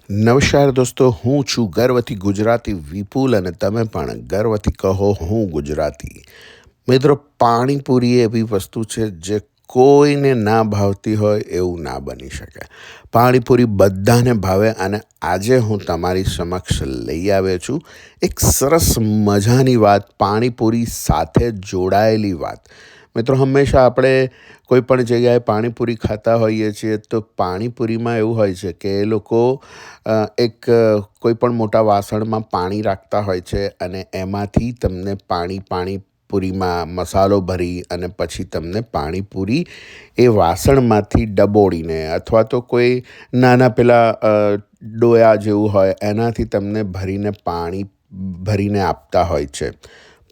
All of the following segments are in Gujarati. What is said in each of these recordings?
નમસ્કાર દોસ્તો, હું છું ગર્વથી ગુજરાતી વિપુલ અને તમે પણ ગર્વથી કહો હું ગુજરાતી. મિત્રો, પાણીપુરી એવી વસ્તુ છે જે કોઈને ના ભાવતી હોય એવું ના બની શકે. પાણીપુરી બધાને ભાવે અને આજે હું તમારી સમક્ષ લઈ આવ્યો છું એક સરસ મજાની વાત, પાણીપુરી સાથે જોડાયેલી વાત. મિત્રો, હંમેશા આપણે કોઈ પણ જગ્યાએ પાણીપુરી ખાતા હોઈએ છીએ તો પાણીપુરીમાં એવું હોય છે કે એ લોકો કોઈ પણ મોટા વાસણમાં પાણી રાખતા હોય છે અને એમાંથી તમને પાણીપુરીમાં મસાલો ભરી અને પછી તમને પાણીપુરી એ વાસણમાંથી ડબોળીને અથવા તો કોઈ નાના પેલા ડોયા જેવું હોય એનાથી તમને ભરીને પાણી ભરીને આપતા હોય છે.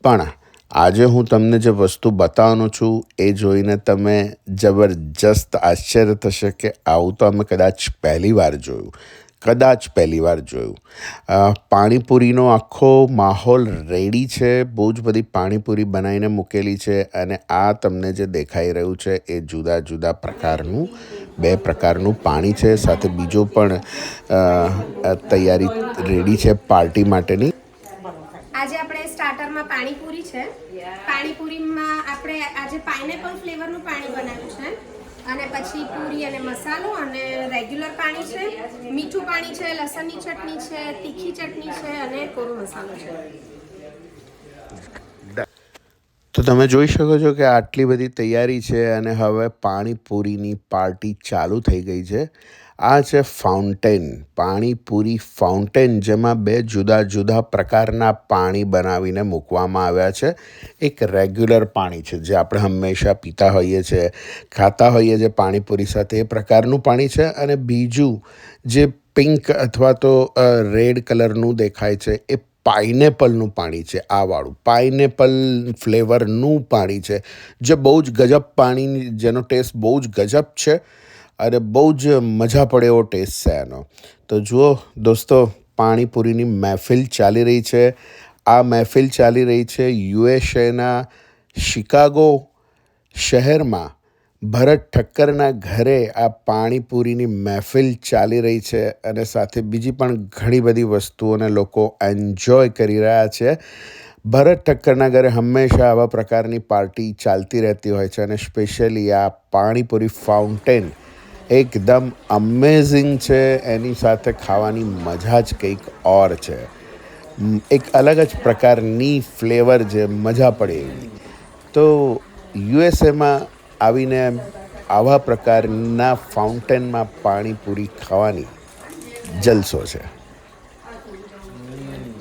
પણ આજે હું તમને જે વસ્તુ બતાવવાનો છું એ જોઈને તમે જબરજસ્ત આશ્ચર્ય થશે કે આવું તો અમે કદાચ પહેલી વાર જોયું. પાણીપુરીનો આખો માહોલ રેડી છે. બહુ જ બધી પાણીપુરી બનાવીને મૂકેલી છે અને આ તમને જે દેખાઈ રહ્યું છે એ જુદા જુદા પ્રકારનું 2 પ્રકારનું પાણી છે. સાથે બીજો પણ તૈયારી રેડી છે પાર્ટી માટેની. આજે આપણે સ્ટાર્ટરમાં પાણીપુરી છે. પાણીપુરીમાં આપણે આજે પાઇનેપલ ફ્લેવરનું પાણી બનાવ્યું છે અને પછી પૂરી અને મસાલો અને રેગ્યુલર પાણી છે, મીઠું પાણી છે, લસણની ચટણી છે, તીખી ચટણી છે અને કોરો મસાલો છે. તો તમે જોઈ શકો છો કે આટલી બધી તૈયારી છે અને હવે પાણીપુરીની પાર્ટી ચાલુ થઈ ગઈ છે. આ છે ફાઉન્ટેન, પાણીપુરી ફાઉન્ટેન, જેમાં 2 જુદા જુદા પ્રકારના પાણી બનાવીને મૂકવામાં આવ્યા છે. એક રેગ્યુલર પાણી છે જે આપણે હંમેશા પીતા હોઈએ છીએ, ખાતા હોઈએ છીએ પાણીપુરી સાથે, એ પ્રકારનું પાણી છે. અને બીજું જે પિંક અથવા તો રેડ કલરનું દેખાય છે એ પાઇનેપલનું પાણી છે. આ વાળું પાઇનેપલ ફ્લેવરનું પાણી છે જે બહુ જ ગજબ પાણી, જેનો ટેસ્ટ બહુ જ ગજબ છે અને બહુ જ મજા પડે એવો ટેસ્ટ છે એનો. તો જુઓ દોસ્તો, પાણીપુરીની મહેફિલ ચાલી રહી છે. આ મહેફિલ ચાલી રહી છે USA શિકાગો શહેરમાં. ભરત ઠક્કરના ઘરે આ પાણીપુરીની મહેફિલ ચાલી રહી છે અને સાથે બીજી પણ ઘણી બધી વસ્તુઓને લોકો એન્જોય કરી રહ્યા છે. ભરત ઠક્કરના ઘરે હંમેશા આવા પ્રકારની પાર્ટી ચાલતી રહેતી હોય છે અને સ્પેશિયલી આ પાણીપુરી ફાઉન્ટેન એકદમ અમેઝિંગ છે. એની સાથે ખાવાની મજા જ કંઈક ઓર છે. એક અલગ જ પ્રકારની ફ્લેવર જે મજા પડે એવી. તો યુએસએમાં આવીને આવા પ્રકારના ફાઉન્ટેનમાં પાણીપુરી ખાવાની જલસો છે.